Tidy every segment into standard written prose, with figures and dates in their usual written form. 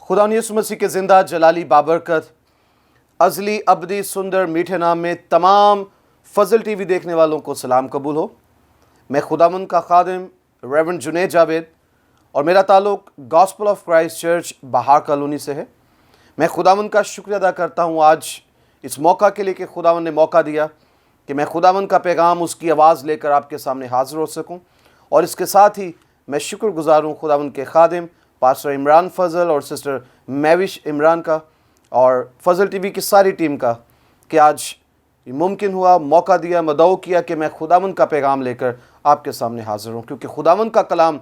खुदा यीशु मसीह के ज़िंदा जलाली बाबरकत अज़ली अबदी सुंदर मीठे नाम में तमाम फजल टीवी देखने वालों को सलाम कबूल हो। मैं खुदावंद का खादिम रेवरेंड जुनैद जावेद और मेरा ताल्लुक़ गॉस्पेल ऑफ क्राइस्ट चर्च बहार कॉलोनी से है। मैं खुदावंद का शुक्रिया अदा करता हूँ आज इस मौका के लिए कि खुदावंद ने मौका दिया कि मैं खुदावंद का पैगाम उसकी आवाज़ लेकर आपके सामने हाज़िर हो सकूँ। और इसके साथ ही मैं शुक्रगुज़ार हूँ खुदावंद के खादिम पास्टर इमरान फजल और सिस्टर मैविश इमरान का और फजल टीवी की सारी टीम का कि आज ये मुमकिन हुआ, मौका दिया, मदऊ किया कि मैं खुदावंद का पैगाम लेकर आपके सामने हाज़िर हूँ। क्योंकि खुदावंद का कलाम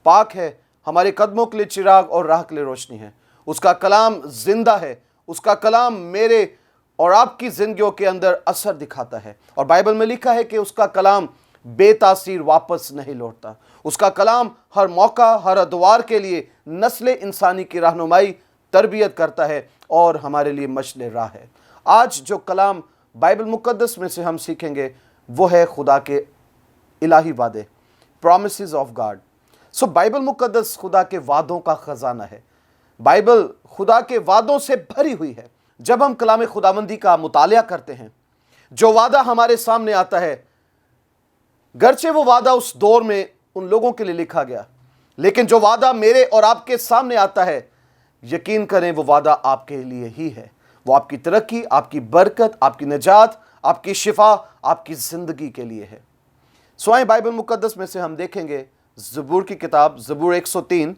पाक है, हमारे कदमों के लिए चिराग और राह के लिए रोशनी है। उसका कलाम ज़िंदा है, उसका कलाम मेरे और आपकी ज़िंदगियों के अंदर असर दिखाता है। और बाइबल में लिखा है कि उसका कलाम बेतासीर वापस नहीं लौटता। उसका कलाम हर मौका, हर अदवार के लिए नस्ल इंसानी की रहनुमाई, तरबियत करता है और हमारे लिए मशले राह है। आज जो कलाम बाइबल मुकद्दस में से हम सीखेंगे वो है खुदा के इलाही वादे, promises of God. So Bible मुकद्दस खुदा के वादों का खजाना है। बाइबल खुदा के वादों से भरी हुई है। जब हम कलाम खुदाबंदी का मुतालिया करते हैं, जो वादा हमारे सामने आता है, गरचे वो वादा उस दौर में उन लोगों के लिए लिखा गया, लेकिन जो वादा मेरे और आपके सामने आता है, यकीन करें वो वादा आपके लिए ही है। वो आपकी तरक्की, आपकी बरकत, आपकी निजात, आपकी शिफा, आपकी ज़िंदगी के लिए है। आइए बाइबल मुकद्दस में से हम देखेंगे ज़बूर की किताब ज़बूर 103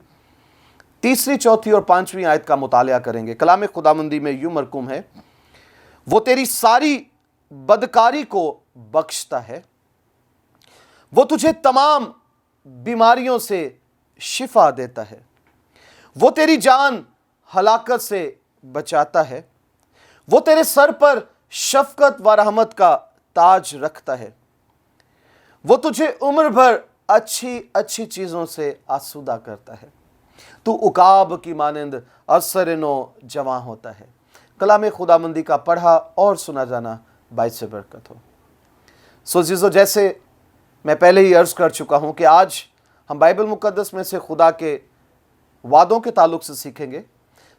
तीसरी, चौथी और पांचवी आयत का मुतालिया करेंगे। कलाम खुदाबंदी में यूं मरकूम है, वो तेरी सारी बदकारी को बख्शता है, वो तुझे तमाम बीमारियों से शिफा देता है, वो तेरी जान हलाकत से बचाता है, वो तेरे सर पर शफकत व रहमत का ताज रखता है, वो तुझे उम्र भर अच्छी अच्छी चीज़ों से आसूदा करता है, तू उकाब की मानंद असरनो जवां होता है। कलाम खुदाबंदी का पढ़ा और सुना जाना बाइस से बरकत हो। सो जीजो, जैसे मैं पहले ही अर्ज़ कर चुका हूँ कि आज हम बाइबल मुकद्दस में से खुदा के वादों के ताल्लुक से सीखेंगे।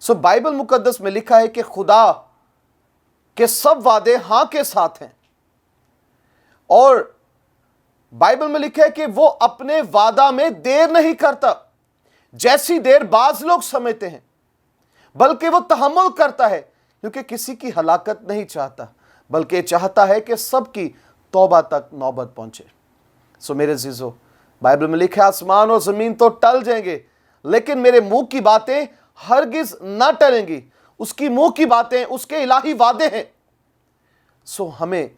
सो बाइबल मुकद्दस में लिखा है कि खुदा के सब वादे हाँ के साथ हैं, और बाइबल में लिखा है कि वो अपने वादा में देर नहीं करता, जैसी देर बाज लोग समझते हैं, बल्कि वो तहम्मुल करता है, क्योंकि किसी की हलाकत नहीं चाहता, बल्कि चाहता है कि सबकी तौबा तक नौबत पहुंचे। सो मेरे जीजो, बाइबल में लिखा है आसमान और ज़मीन तो टल जाएंगे, लेकिन मेरे मुंह की बातें हरगिज ना टलेंगी। उसकी मुंह की बातें उसके इलाही वादे हैं। सो हमें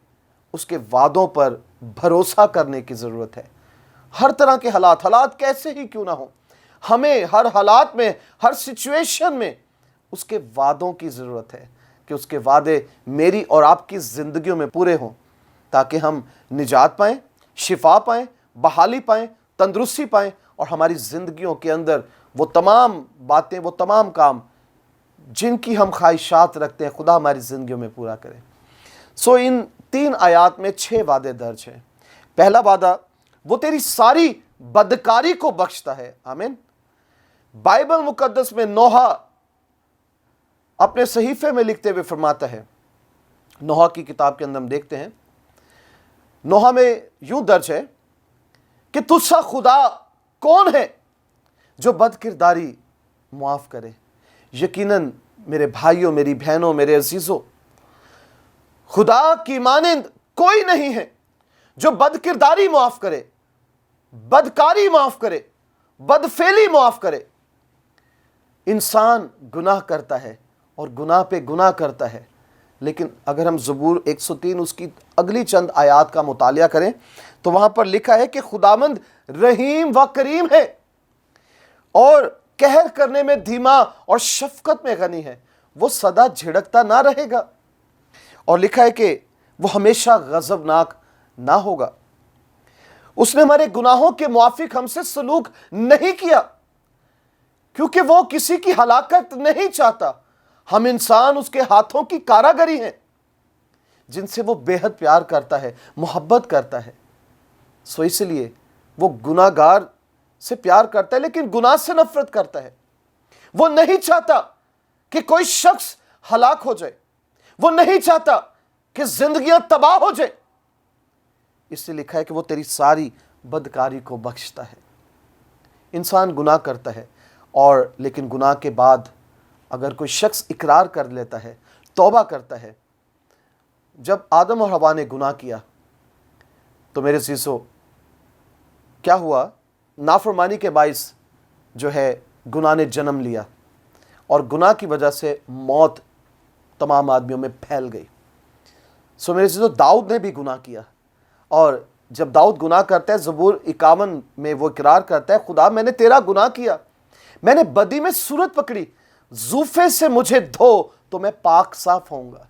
उसके वादों पर भरोसा करने की ज़रूरत है। हर तरह के हालात कैसे ही क्यों ना हो, हमें हर हालात में, हर सिचुएशन में उसके वादों की ज़रूरत है कि उसके वादे मेरी और आपकी ज़िंदगियों में पूरे हों, ताकि हम निजात पाएँ, शिफा पाएँ, बहाली पाएँ, तंदुरुस्ती पाएँ, और हमारी ज़िंदगियों के अंदर वो तमाम बातें, वो तमाम काम जिनकी हम ख्वाहिशात रखते हैं, खुदा हमारी ज़िंदगियों में पूरा करे। सो इन 3 आयात में 6 वादे दर्ज हैं। पहला वादा, वो तेरी सारी बदकारी को बख्शता है। आमीन। बाइबल मुकद्दस में नोहा अपने सहीफे में लिखते हुए फरमाता है, नोहा की किताब के अंदर हम देखते हैं, नोहा में यूं दर्ज है कि तुझसा खुदा कौन है जो बदकिरदारी मुआफ करे। यकीनन मेरे भाइयों, मेरी बहनों, मेरे अजीजों, खुदा की मानंद कोई नहीं है जो बदकिरदारी मुआफ करे, बदकारी मुआफ करे, बदफेली मुआफ करे। इंसान गुनाह करता है और गुनाह पे गुनाह करता है, लेकिन अगर हम ज़बूर 103 उसकी अगली चंद आयात का मुतालिया करें तो वहां पर लिखा है कि खुदामंद रहीम व करीम है और कहर करने में धीमा और शफकत में गनी है। वो सदा झिड़कता ना रहेगा, और लिखा है कि वो हमेशा गजबनाक ना होगा। उसने हमारे गुनाहों के मुआफिक हमसे सलूक नहीं किया, क्योंकि वो किसी की हलाकत नहीं चाहता। हम इंसान उसके हाथों की कारागरी हैं, जिनसे वो बेहद प्यार करता है, मोहब्बत करता है। सो इसलिए वो गुनाहगार से प्यार करता है, लेकिन गुनाह से नफरत करता है। वो नहीं चाहता कि कोई शख्स हलाक हो जाए, वो नहीं चाहता कि जिंदगियां तबाह हो जाए। इसलिए लिखा है कि वो तेरी सारी बदकारी को बख्शता है। इंसान गुनाह करता है, और लेकिन गुनाह के बाद अगर कोई शख्स इकरार कर लेता है, तौबा करता है। जब आदम और हवा ने गुनाह किया तो मेरे अज़ीज़ों क्या हुआ, नाफरमानी के बाइस जो है गुनाह ने जन्म लिया, और गुनाह की वजह से मौत तमाम आदमियों में फैल गई। सो मेरे अज़ीज़ों दाऊद ने भी गुनाह किया, और जब दाऊद गुनाह करता है, ज़बूर 51 में वो इकरार करता है, खुदा मैंने तेरा गुनाह किया, मैंने बदी में सूरत पकड़ी, जूफे से मुझे धो तो मैं पाक साफ होऊंगा।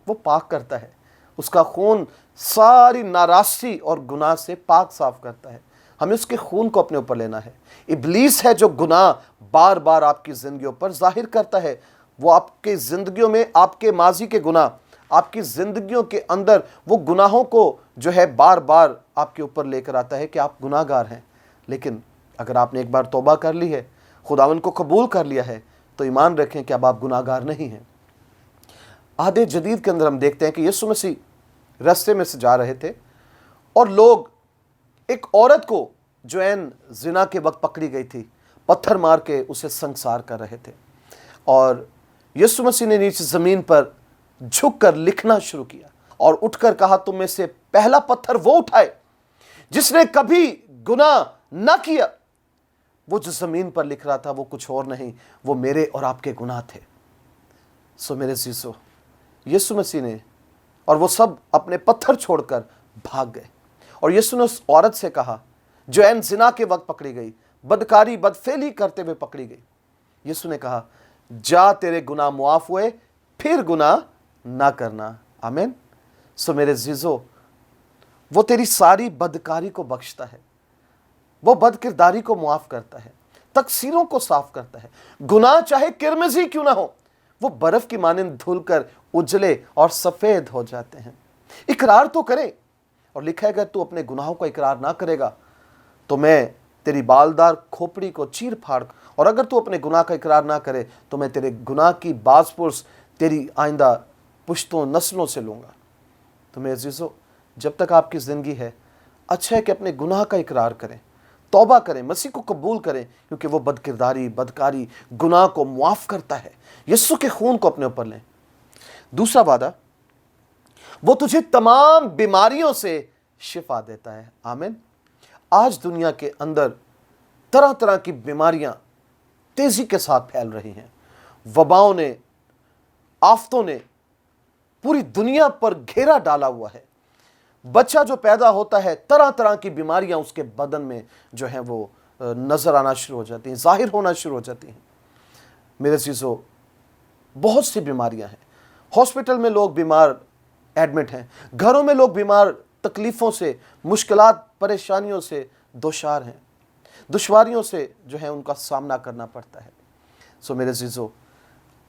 वो पाक करता है, उसका खून सारी नाराज़गी और गुनाह से पाक साफ करता है। हमें उसके खून को अपने ऊपर लेना है। इब्लीस है जो गुनाह बार बार आपकी ज़िंदगियों पर जाहिर करता है। वो आपके ज़िंदगियों में आपके माजी के गुनाह, आपकी ज़िंदगियों के अंदर वो गुनाहों को जो है बार बार आपके ऊपर लेकर आता है कि आप गुनाहगार हैं। लेकिन अगर आपने एक बार तौबा कर ली है, खुदावन को कबूल कर लिया है, तो ईमान रखें कि अब आप गुनाहगार नहीं हैं। आहद जदीद के अंदर हम देखते हैं कि यीशु मसीह रास्ते में से जा रहे थे, और लोग एक औरत को जो ऐन जिना के वक्त पकड़ी गई थी, पत्थर मार के उसे संसार कर रहे थे, और यीशु मसीह ने नीचे ज़मीन पर झुककर लिखना शुरू किया और उठकर कहा, तुम में से पहला पत्थर वो उठाए जिसने कभी गुनाह ना किया। वो जो ज़मीन पर लिख रहा था वो कुछ और नहीं, वो मेरे और आपके गुनाह थे। सो मेरे अज़ीज़ों, यीशु मसीह ने, और वो सब अपने पत्थर छोड़कर भाग गए, और यीशु ने उस औरत से कहा जो ऐन ज़िना के वक्त पकड़ी गई, बदकारी बदफेली करते हुए पकड़ी गई, यीशु ने कहा, जा तेरे गुनाह मुआफ़ हुए, फिर गुनाह ना करना। आमीन। सो मेरे अज़ीज़ों, वो तेरी सारी बदकारी को बख्शता है, वो बदकिरदारी को मुआफ़ करता है, तकसीरों को साफ करता है। गुनाह चाहे किरमिज़ी क्यों ना हो, वो बर्फ़ की मानिंद धुलकर उजले और सफ़ेद हो जाते हैं। इकरार तो करे, और लिखा है अगर तू अपने गुनाहों का इकरार ना करेगा तो मैं तेरी बालदार खोपड़ी को चीर फाड़, और अगर तू अपने गुनाह का इकरार ना करे तो मैं तेरे गुनाह की बाज़पुर्स तेरी आइंदा पुश्तों नस्लों से लूँगा। तो मेरे अज़ीज़ों, जब तक आपकी ज़िंदगी है, अच्छा है कि अपने गुनाह का इकरार करें, तौबा करें, मसीह को कबूल करें, क्योंकि वो बदकिरदारी बदकारी गुनाह को मुआफ़ करता है। यीशु के खून को अपने ऊपर लें। दूसरा वादा, वो तुझे तमाम बीमारियों से शिफा देता है। आमीन। आज दुनिया के अंदर तरह तरह की बीमारियां तेजी के साथ फैल रही हैं। वबाओं ने, आफतों ने पूरी दुनिया पर घेरा डाला हुआ है। बच्चा जो पैदा होता है, तरह तरह की बीमारियां उसके बदन में जो है वो नजर आना शुरू हो जाती हैं, जाहिर होना शुरू हो जाती हैं। मेरे अज़ीज़ों, बहुत सी बीमारियां हैं। हॉस्पिटल में लोग बीमार एडमिट हैं, घरों में लोग बीमार तकलीफ़ों से, मुश्किलात, परेशानियों से दोचार हैं, दुश्वारियों से जो है उनका सामना करना पड़ता है। सो मेरे अज़ीज़ों,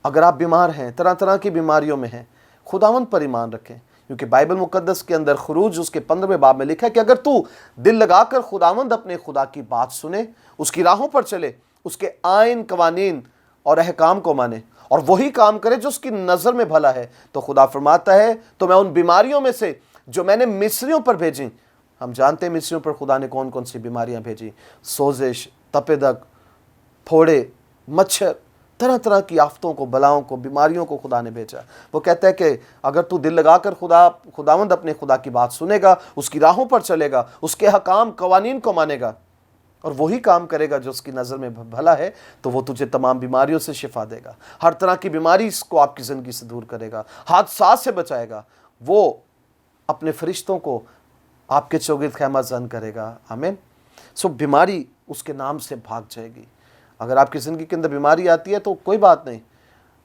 अगर आप बीमार हैं, तरह तरह की बीमारियों में हैं, खुदावंद पर ईमान रखें, क्योंकि बाइबल मुकद्दस के अंदर खुरूज उसके 15वें बाब में लिखा है कि अगर तू दिल लगाकर खुदावंद अपने खुदा की बात सुने, उसकी राहों पर चले, उसके आइन, कवानीन और अहकाम को माने, और वही काम करे जो उसकी नज़र में भला है, तो खुदा फरमाता है तो मैं उन बीमारियों में से जो मैंने मिस्रियों पर भेजी, हम जानते हैं मिस्रियों पर खुदा ने कौन कौन सी बीमारियां भेजी, सोजिश, तपेदक, फोड़े, मच्छर, तरह तरह की आफतों को, बलाओं को, बीमारियों को खुदा ने भेजा। वो कहता है कि अगर तू दिल लगाकर खुदावंद अपने खुदा की बात सुनेगा, उसकी राहों पर चलेगा, उसके हकाम कवानीन को मानेगा, और वही काम करेगा जो उसकी नज़र में भला है, तो वो तुझे तमाम बीमारियों से शिफा देगा। हर तरह की बीमारी को आपकी ज़िंदगी से दूर करेगा, हादसात से बचाएगा। वो अपने फरिश्तों को आपके चौगिर्द खैमा जन करेगा। आमीन। सो बीमारी उसके नाम से भाग जाएगी। अगर आपकी ज़िंदगी के अंदर बीमारी आती है तो कोई बात नहीं,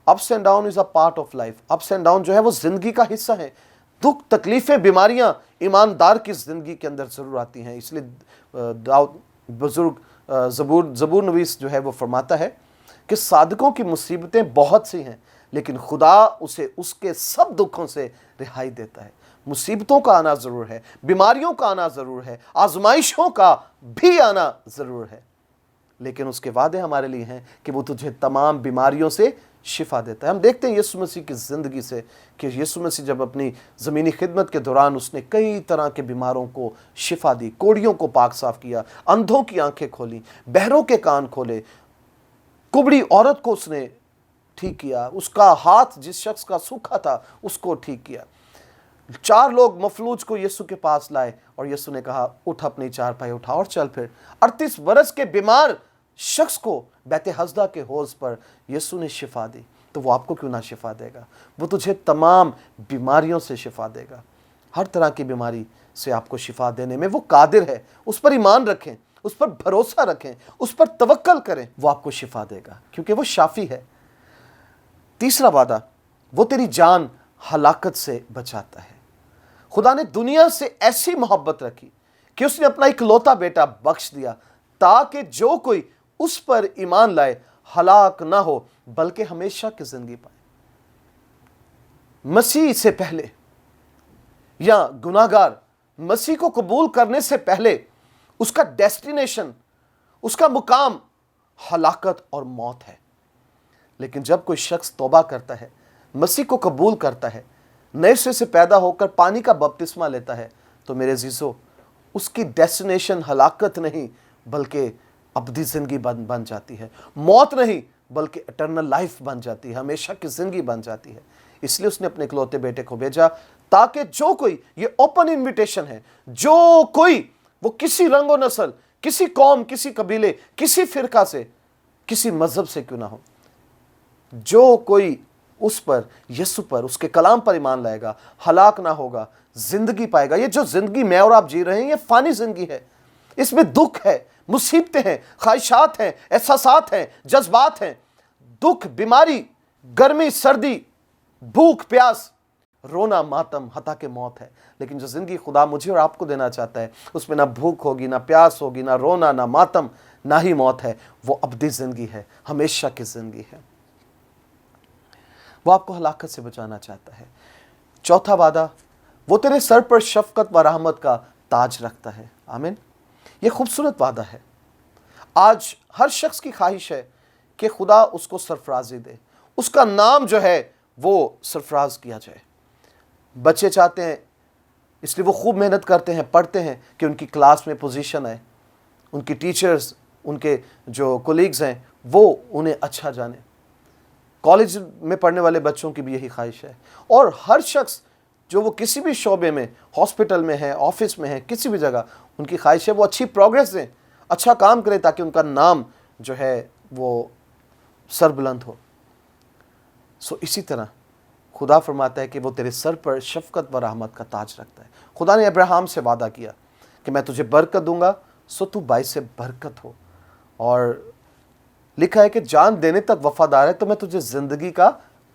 ups and down is a part of life. Ups and down जो है वो ज़िंदगी का हिस्सा है। दुख, तकलीफ़ें, बीमारियां ईमानदार की ज़िंदगी के अंदर ज़रूर आती हैं। इसलिए दाऊद बुजुर्ग ज़बूर नवीस जो है वो फरमाता है कि सादकों की मुसीबतें बहुत सी हैं, लेकिन खुदा उसे उसके सब दुखों से रिहाई देता है। मुसीबतों का आना ज़रूर है, बीमारियों का आना ज़रूर है, आजमाइशों का भी आना ज़रूर है, لیکن اس کے وعدے ہمارے لیے ہیں کہ وہ تجھے تمام بیماریوں سے شفا دیتا ہے۔ ہم دیکھتے ہیں یسوع مسیح کی زندگی سے کہ یسوع مسیح جب اپنی زمینی خدمت کے دوران اس نے کئی طرح کے بیماروں کو شفا دی، کوڑیوں کو پاک صاف کیا، اندھوں کی آنکھیں کھولیں، بہروں کے کان کھولے، کبڑی عورت کو اس نے ٹھیک کیا، اس کا ہاتھ جس شخص کا سوکھا تھا اس کو ٹھیک کیا۔ 4 لوگ مفلوج کو یسوع کے پاس لائے اور یسوع نے کہا اٹھ اپنی چارپائی اٹھا اور چل پھر۔ 38 برس کے بیمار شخص کو بیت حسدہ کے حوض پر یسوع نے شفا دی، تو وہ آپ کو کیوں نہ شفا دے گا؟ وہ تجھے تمام بیماریوں سے شفا دے گا، ہر طرح کی بیماری سے آپ کو شفا دینے میں وہ قادر ہے۔ اس پر ایمان رکھیں، اس پر بھروسہ رکھیں، اس پر توکل کریں، وہ آپ کو شفا دے گا کیونکہ وہ شافی ہے۔ تیسرا وعدہ، وہ تیری جان ہلاکت سے بچاتا ہے۔ خدا نے دنیا سے ایسی محبت رکھی کہ اس نے اپنا اکلوتا بیٹا بخش دیا تاکہ جو کوئی اس پر ایمان لائے ہلاک نہ ہو بلکہ ہمیشہ کی زندگی پائے۔ مسیح سے پہلے یا گناہگار مسیح کو قبول کرنے سے پہلے اس کا ڈیسٹینیشن، اس کا مقام ہلاکت اور موت ہے، لیکن جب کوئی شخص توبہ کرتا ہے، مسیح کو قبول کرتا ہے، نئے سرے سے پیدا ہو کر پانی کا بپتسمہ لیتا ہے، تو میرے عزیزو اس کی ڈیسٹینیشن ہلاکت نہیں بلکہ ابدی زندگی بن جاتی ہے، موت نہیں بلکہ اٹرنل لائف بن جاتی ہے، ہمیشہ کی زندگی بن جاتی ہے۔ اس لیے اس نے اپنے اکلوتے بیٹے کو بھیجا تاکہ جو کوئی، یہ اوپن انویٹیشن ہے، جو کوئی، وہ کسی رنگ و نسل، کسی قوم، کسی قبیلے، کسی فرقہ سے، کسی مذہب سے کیوں نہ ہو، جو کوئی اس پر، یسوع پر، اس کے کلام پر ایمان لائے گا ہلاک نہ ہوگا، زندگی پائے گا۔ یہ جو زندگی میں اور آپ جی رہے ہیں یہ فانی زندگی ہے، اس میں دکھ ہے، مصیبتیں ہیں، خواہشات ہیں، احساسات ہیں، جذبات ہیں، دکھ، بیماری، گرمی، سردی، بھوک، پیاس، رونا، ماتم، حتیٰ کہ موت ہے۔ لیکن جو زندگی خدا مجھے اور آپ کو دینا چاہتا ہے اس میں نہ بھوک ہوگی، نہ پیاس ہوگی، نہ رونا، نہ ماتم، نہ ہی موت ہے، وہ ابدی زندگی ہے، ہمیشہ کی زندگی ہے۔ وہ آپ کو ہلاکت سے بچانا چاہتا ہے۔ چوتھا وعدہ، وہ تیرے سر پر شفقت و رحمت کا تاج رکھتا ہے۔ آمین۔ یہ خوبصورت وعدہ ہے۔ آج ہر شخص کی خواہش ہے کہ خدا اس کو سرفرازی دے، اس کا نام جو ہے وہ سرفراز کیا جائے۔ بچے چاہتے ہیں، اس لیے وہ خوب محنت کرتے ہیں، پڑھتے ہیں کہ ان کی کلاس میں پوزیشن ہے، ان کی ٹیچرز، ان کے جو کولیگز ہیں وہ انہیں اچھا جانے۔ کالج میں پڑھنے والے بچوں کی بھی یہی خواہش ہے، اور ہر شخص جو وہ کسی بھی شعبے میں، ہاسپٹل میں ہے، آفس میں ہے، کسی بھی جگہ، ان کی خواہش ہے وہ اچھی پروگریس دیں، اچھا کام کرے تاکہ ان کا نام جو ہے وہ سربلند ہو۔ اسی طرح خدا فرماتا ہے کہ وہ تیرے سر پر شفقت و رحمت کا تاج رکھتا ہے۔ خدا نے ابراہیم سے وعدہ کیا کہ میں تجھے برکت دوں گا سو تو باعث برکت ہو، اور لکھا ہے کہ جان دینے تک وفادار ہے تو میں تجھے زندگی کا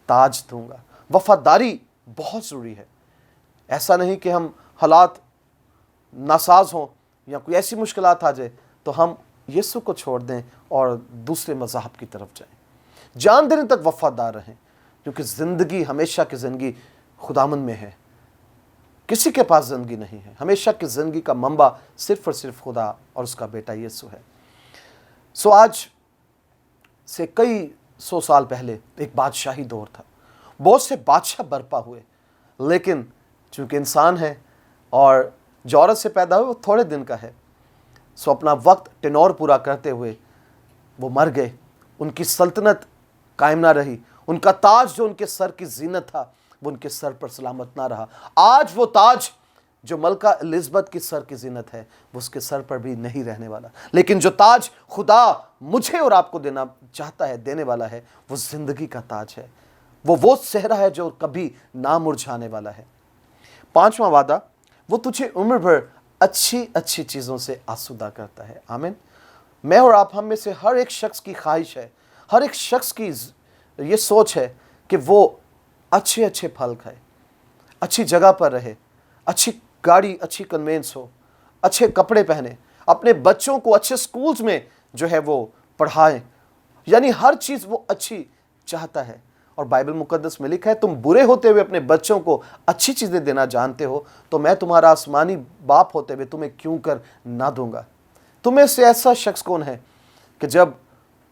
تاج دوں گا۔ وفاداری بہت ضروری ہے۔ ایسا نہیں کہ ہم حالات ناساز ہوں یا کوئی ایسی مشکلات آ جائے تو ہم یسوع کو چھوڑ دیں اور دوسرے مذاہب کی طرف جائیں۔ جان دینے تک وفادار رہیں، کیونکہ زندگی، ہمیشہ کی زندگی خداوند میں ہے، کسی کے پاس زندگی نہیں ہے۔ ہمیشہ کی زندگی کا منبع صرف اور صرف خدا اور اس کا بیٹا یسوع ہے۔ آج سے کئی 100 سال پہلے ایک بادشاہی دور تھا، بہت سے بادشاہ برپا ہوئے، لیکن چونکہ انسان ہے اور جو عورت سے پیدا ہوئے وہ تھوڑے دن کا ہے، اپنا وقت ٹینور پورا کرتے ہوئے وہ مر گئے۔ ان کی سلطنت قائم نہ رہی، ان کا تاج جو ان کے سر کی زینت تھا وہ ان کے سر پر سلامت نہ رہا۔ آج وہ تاج جو ملکہ الزبتھ کی سر کی زینت ہے وہ اس کے سر پر بھی نہیں رہنے والا، لیکن جو تاج خدا مجھے اور آپ کو دینا چاہتا ہے، دینے والا ہے، وہ زندگی کا تاج ہے، وہ صحرا ہے جو کبھی نہ مرجھانے والا ہے۔ پانچواں وعدہ، وہ تجھے عمر بھر اچھی اچھی چیزوں سے آسودہ کرتا ہے۔ آمین۔ میں اور آپ، ہم میں سے ہر ایک شخص کی خواہش ہے، ہر ایک شخص کی یہ سوچ ہے کہ وہ اچھے اچھے پھل کھائے، اچھی جگہ پر رہے، اچھی گاڑی، اچھی کنوینس ہو، اچھے کپڑے پہنے، اپنے بچوں کو اچھے سکولز میں جو ہے وہ پڑھائیں، یعنی ہر چیز وہ اچھی چاہتا ہے۔ اور بائبل مقدس میں لکھا ہے تم برے ہوتے ہوئے اپنے بچوں کو اچھی چیزیں دینا جانتے ہو تو میں تمہارا آسمانی باپ ہوتے ہوئے تمہیں کیوں کر نہ دوں گا۔ تمہیں سے ایسا شخص کون ہے کہ जब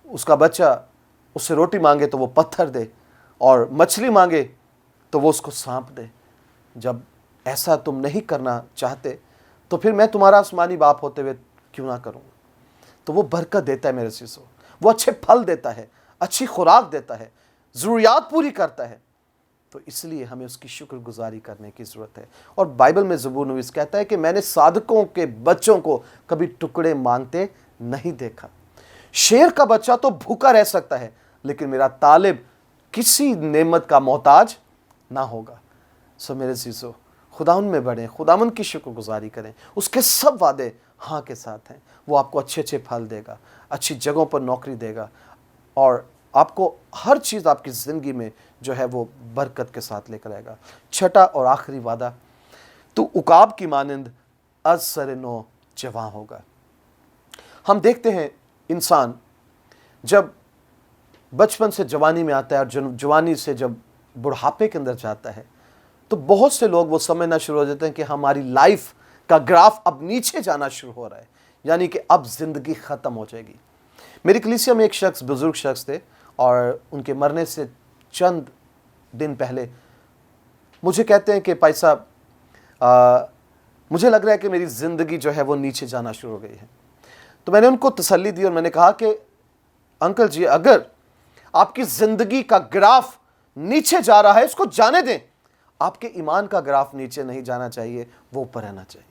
उसका बच्चा उससे रोटी मांगे तो वो पत्थर दे और मछली मांगे तो वो उसको सांप दे। जब ऐसा तुम नहीं करना चाहते तो फिर मैं तुम्हारा आसमानी बाप होते हुए क्यों ना करूँगा। तो वो बरकत देता है मेरे चीज़ों, वो अच्छे फल देता है, अच्छी खुराक देता है, ज़रूरियात पूरी करता है। तो इसलिए हमें उसकी शुक्रगुजारी करने की ज़रूरत है। और बाइबल में ज़बूर नवीस कहता है कि मैंने साधकों के बच्चों को कभी टुकड़े मांगते नहीं देखा। शेर का बच्चा तो भूखा रह सकता है, लेकिन मेरा तालिब किसी नेमत का मोहताज ना होगा। सो मेरे चीज़ों, खुदावन में बढ़ें, खुदावन की शुक्रगुजारी करें। उसके सब वादे हाँ के साथ हैं। वो आपको अच्छे अच्छे फल देगा, अच्छी जगहों पर नौकरी देगा, और आपको हर चीज़ आपकी ज़िंदगी में जो है वो बरकत के साथ लेकर आएगा। छठा और आखिरी वादा, तू उकाब की मानंद अज सर नो जवां होगा। हम देखते हैं इंसान जब बचपन से जवानी में आता है और जवानी से जब बुढ़ापे के अंदर जाता है, तो बहुत से लोग वो समझना शुरू हो जाते हैं कि हमारी लाइफ का ग्राफ अब नीचे जाना शुरू हो रहा है, यानी कि अब ज़िंदगी ख़त्म हो जाएगी। मेरी कलीसिया में एक शख्स, बुज़ुर्ग शख्स थे, और उनके मरने से चंद दिन पहले मुझे कहते हैं कि भाई साहब, मुझे लग रहा है कि मेरी ज़िंदगी जो है वो नीचे जाना शुरू हो गई है। तो मैंने उनको तसल्ली दी और मैंने कहा कि अंकल जी, अगर आपकी ज़िंदगी का ग्राफ नीचे जा रहा है, इसको जाने दें। आपके ईमान का ग्राफ नीचे नहीं जाना चाहिए, वो ऊपर रहना चाहिए,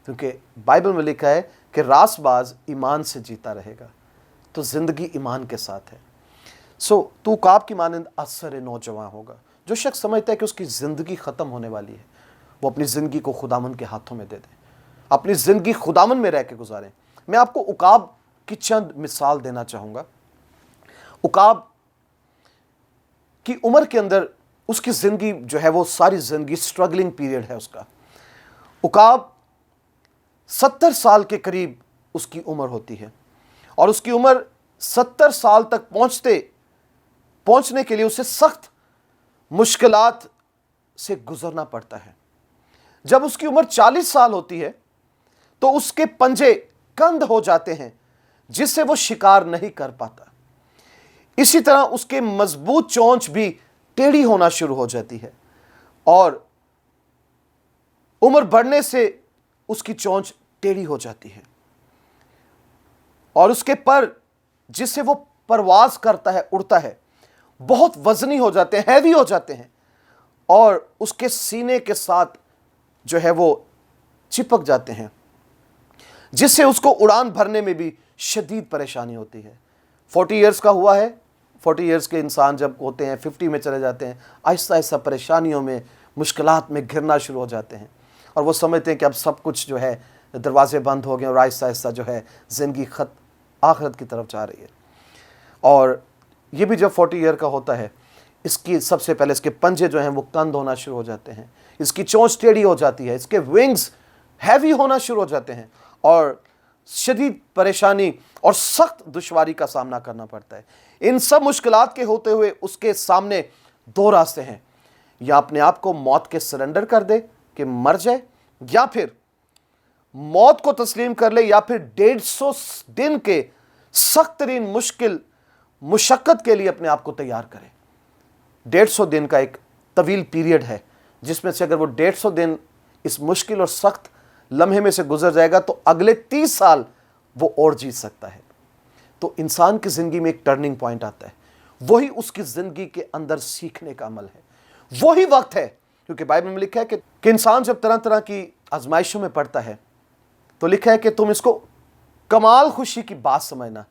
क्योंकि बाइबल में लिखा है कि रासबाज ईमान से जीता रहेगा। तो ज़िंदगी ईमान के साथ है। सो तू उकाब की मानंद असर नौजवान होगा। जो शख्स समझता है कि उसकी ज़िंदगी ख़त्म होने वाली है, वो अपनी ज़िंदगी को खुदावन के हाथों में दे दे, अपनी ज़िंदगी खुदावन में रह के गुजारें। मैं आपको उकाब की चंद मिसाल देना चाहूँगा। उकाब की उम्र के अंदर उसकी ज़िंदगी जो है वो सारी ज़िंदगी स्ट्रगलिंग पीरियड है उसका। उकाब 70 साल के करीब उसकी उम्र होती है, और उसकी उम्र 70 साल तक पहुंचने के लिए उसे सख्त मुश्किलात से गुजरना पड़ता है। जब उसकी उम्र 40 साल होती है तो उसके पंजे कंद हो जाते हैं, जिससे वो शिकार नहीं कर पाता। इसी तरह उसके मजबूत चोंच भी टेढ़ी होना शुरू हो जाती है, और उम्र बढ़ने से उसकी चोंच टेढ़ी हो जाती है, और उसके पर जिससे वो परवाज करता है, उड़ता है, बहुत वजनी हो जाते हैं, हैवी हो जाते हैं, और उसके सीने के साथ जो है वो चिपक जाते हैं, जिससे उसको उड़ान भरने में भी शदीद परेशानी होती है। 40 इयर्स का हुआ है। 40 इयर्स के इंसान जब होते हैं, 50 में चले जाते हैं, आहिस्ता आहिस्ता परेशानियों में, मुश्किलात में घिरना शुरू हो जाते हैं, और वो समझते हैं कि अब सब कुछ जो है दरवाजे बंद हो गए, और आहिस्ता आहिस्ता जो है ज़िंदगी आखिरत की तरफ जा रही है। और ये भी जब 40 ईयर का होता है, इसकी सबसे पहले इसके पंजे जो हैं वो कंद होना शुरू हो जाते हैं, इसकी चोंच टेढ़ी हो जाती है, इसके विंग्स हैवी होना शुरू हो जाते हैं, और शदीद परेशानी और सख्त दुश्वारी का सामना करना पड़ता है। इन सब मुश्किलात के होते हुए उसके सामने दो रास्ते हैं, या अपने आप को मौत के सरेंडर कर दे कि मर जाए, या फिर मौत को तस्लीम कर ले, या फिर 150 दिन के सख्त तरीन मुशक्कत के लिए अपने आप को तैयार करे। 150 दिन का एक तवील पीरियड है, जिसमें से अगर वो 150 दिन इस मुश्किल और सख्त लम्हे में से गुजर जाएगा तो अगले 30 साल वो और जीत सकता है। तो इंसान की ज़िंदगी में एक टर्निंग पॉइंट आता है, वही उसकी ज़िंदगी के अंदर सीखने का अमल है, वही वक्त है। क्योंकि बाइबल में लिखा है कि इंसान जब तरह तरह की आजमाइशों में पड़ता है, तो लिखा है कि तुम इसको कमाल खुशी की बात समझना।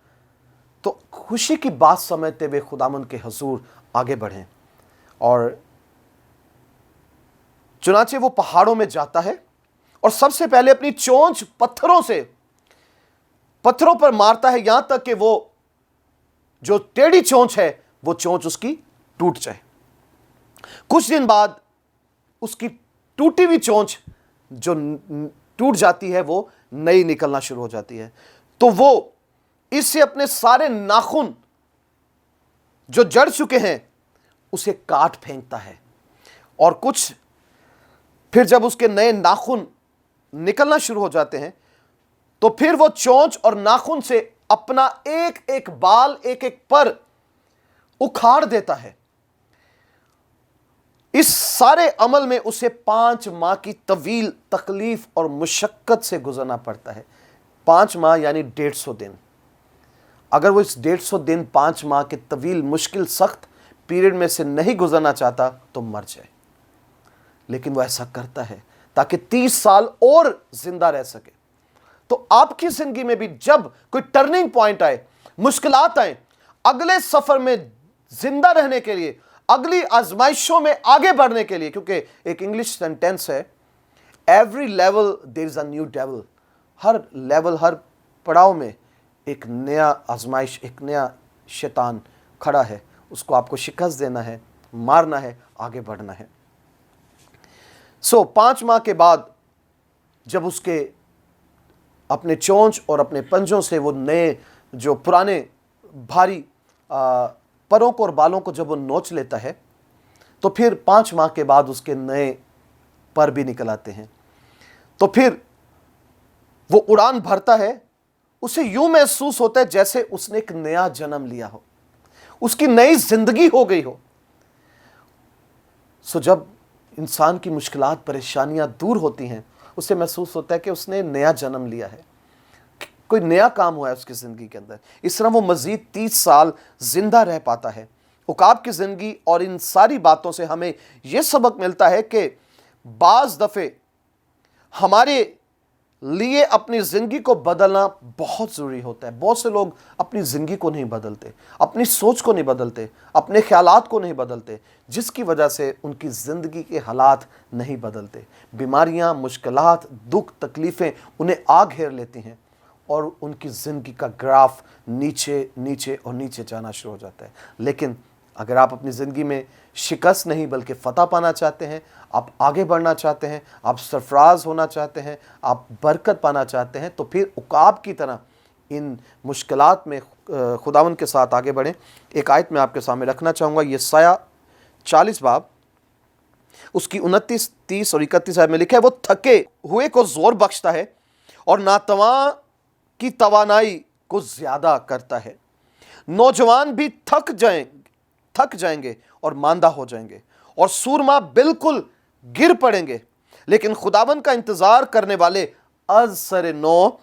तो खुशी की बात समझते हुए खुदावंद के हुजूर आगे बढ़ें। और चुनाचे वो पहाड़ों में जाता है, और सबसे पहले अपनी चोंच पत्थरों पर मारता है, यहां तक कि वो जो टेढ़ी चोंच है वो चोंच उसकी टूट जाए। कुछ दिन बाद उसकी टूटी हुई चोंच जो टूट जाती है वो नई निकलना शुरू हो जाती है। तो वो इससे अपने सारे नाखून जो जड़ चुके हैं उसे काट फेंकता है, और कुछ फिर जब उसके नए नाखून निकलना शुरू हो जाते हैं तो फिर वो चोंच और नाखून से अपना एक एक बाल, एक एक पर उखाड़ देता है। इस सारे अमल में उसे 5 माह की तवील तकलीफ और मुशक्कत से गुजरना पड़ता है। 5 माह यानी 150 दिन। अगर वो इस 150 दिन 5 माह के तवील मुश्किल सख्त पीरियड में से नहीं गुजरना चाहता तो मर जाए, लेकिन वो ऐसा करता है ताकि 30 साल और जिंदा रह सके। तो आपकी जिंदगी में भी जब कोई टर्निंग पॉइंट आए, मुश्किलात आए, अगले सफर में जिंदा रहने के लिए, अगली आजमाइशों में आगे बढ़ने के लिए, क्योंकि एक इंग्लिश सेंटेंस है, every level there is a new devil. हर लेवल, हर पड़ाव में एक नया आजमाइश, एक नया शैतान खड़ा है। उसको आपको शिकस्त देना है, मारना है, आगे बढ़ना है। 5 माह के बाद जब उसके अपने चोंच और अपने पंजों से वो नए जो पुराने भारी परों को और बालों को जब वो नोच लेता है, तो फिर 5 माह के बाद उसके नए पर भी निकल आते हैं। तो फिर वो उड़ान भरता है। उसे यूं महसूस होता है जैसे उसने एक नया जन्म लिया हो, उसकी नई जिंदगी हो गई हो। जब इंसान की मुश्किलात, परेशानियां दूर होती हैं, उसे महसूस होता है कि उसने नया जन्म लिया है, कोई नया काम हुआ है उसकी ज़िंदगी के अंदर। इस तरह वो मज़ीद 30 साल ज़िंदा रह पाता है। उकाब की ज़िंदगी और इन सारी बातों से हमें यह सबक मिलता है कि बाज़ दफ़े हमारे लिए अपनी ज़िंदगी को बदलना बहुत ज़रूरी होता है। बहुत से लोग अपनी ज़िंदगी को नहीं बदलते, अपनी सोच को नहीं बदलते, अपने ख्यालात को नहीं बदलते, जिसकी वजह से उनकी ज़िंदगी के हालात नहीं बदलते। बीमारियां, मुश्किलात, दुख, तकलीफ़ें उन्हें आ घेर लेती हैं और उनकी ज़िंदगी का ग्राफ नीचे नीचे और नीचे जाना शुरू हो जाता है। लेकिन अगर आप अपनी ज़िंदगी में शिकस्त नहीं बल्कि फ़तह पाना चाहते हैं, आप आगे बढ़ना चाहते हैं, आप सरफराज होना चाहते हैं, आप बरकत पाना चाहते हैं, तो फिर उकाब की तरह इन मुश्किलात में खुदावंद के साथ आगे बढ़ें। एक आयत मैं आपके सामने रखना चाहूँगा। यशायाह 40 बाब उसकी 29, 30 और 31 आयत में लिखा है, वो थके हुए को जोर बख्शता है और नातवां की तवानाई को ज़्यादा करता है। नौजवान भी थक जाएंगे और मांदा हो जाएंगे और सूरमा बिल्कुल गिर पड़ेंगे, लेकिन खुदावंद का इंतजार करने वाले अज़सर नो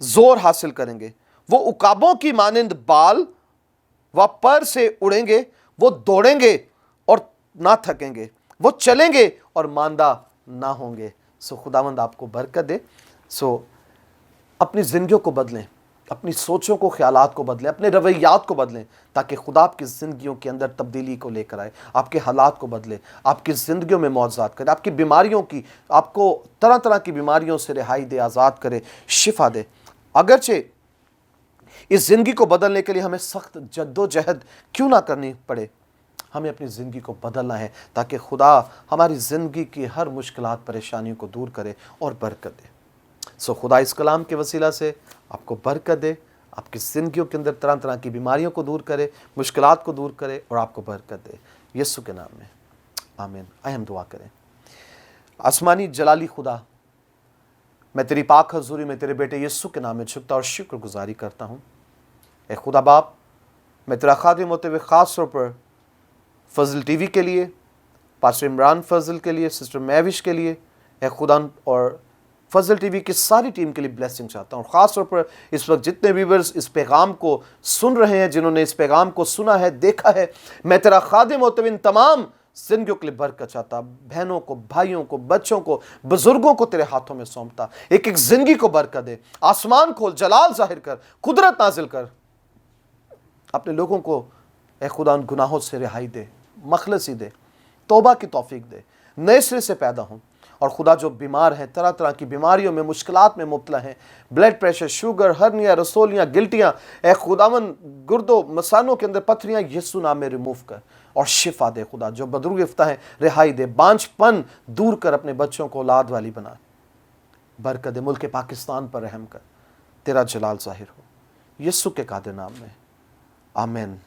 जोर हासिल करेंगे। वो उकाबों की मानिंद बाल व पर से उड़ेंगे, वो दौड़ेंगे और ना थकेंगे, वो चलेंगे और मांदा ना होंगे। खुदावंद आपको बरकत दे। अपनी जिंदगियों को बदलें, अपनी सोचों को, ख्यालात को बदलें, अपने रवैयात को बदलें, ताकि खुदा आपकी ज़िंदगियों के अंदर तब्दीली को लेकर आए, आपके हालात को बदले, आपकी ज़िंदगियों में मौजज़ात करे, आपकी बीमारियों की, आपको तरह तरह की बीमारियों से रिहाई दे, आज़ाद करे, शिफा दे। अगरचे इस ज़िंदगी को बदलने के लिए हमें सख्त जद्दोजहद क्यों ना करनी पड़े, हमें अपनी ज़िंदगी को बदलना है ताकि खुदा हमारी ज़िंदगी की हर मुश्किलात, परेशानियों को दूर करे और बरकत दे। खुदा इस कलाम के वसीला से आपको बरकत दे, आपकी ज़िंदगियों के अंदर तरह तरह की बीमारियों को दूर करे, मुश्किलात को दूर करे और आपको बरकत दे, यीशु के नाम में आमीन। आइए हम दुआ करें। आसमानी जलाली खुदा, मैं तेरी पाक हज़ूरी में तेरे बेटे यीशु के नाम में झुकता और शुक्रगुजारी करता हूँ। ए खुदा बाप, मैं तेरा खादिम होते हुए ख़ास तौर पर फजल टीवी के लिए, पास्टर इमरान फजल के लिए, सिस्टर महविश के लिए, ए खुदा, और फजल टीवी की सारी टीम के लिए ब्लेसिंग चाहता हूँ। ख़ास तौर पर इस वक्त जितने व्यूवर्स इस पैगाम को सुन रहे हैं, जिन्होंने इस पैगाम को सुना है, देखा है, मैं तेरा खादिम होते हुए इन तमाम ज़िंदगियों के लिए बरकत चाहता। बहनों को, भाइयों को, बच्चों को, बुजुर्गों को तेरे हाथों में सौंपता। एक एक ज़िंदगी को बरकत दे। आसमान खोल, जलाल ज़ाहिर कर, कुदरत नाजिल कर। अपने लोगों को ए खुदा उन गुनाहों से रिहाई दे, मखलसी दे, तौबा की तौफीक दे, नए सिरे से पैदा हों। और खुदा जो बीमार हैं, तरह तरह की बीमारियों में, मुश्किलात में मुब्तला हैं, ब्लड प्रेशर, शुगर, हर्निया, रसोलियाँ, गिल्टियाँ, ए खुदावन गुर्दों, मसानों के अंदर पथरियाँ, यीशु नाम में रिमूव कर और शिफा दे। खुदा जो बदरुगिफ्ता है, रिहाई दे, बांझपन दूर कर, अपने बच्चों को औलाद वाली बना, बरकत दे। मुल्क पाकिस्तान पर रहम कर, तेरा जलाल ज़ाहिर हो, यीशु के कादिर नाम में आमीन।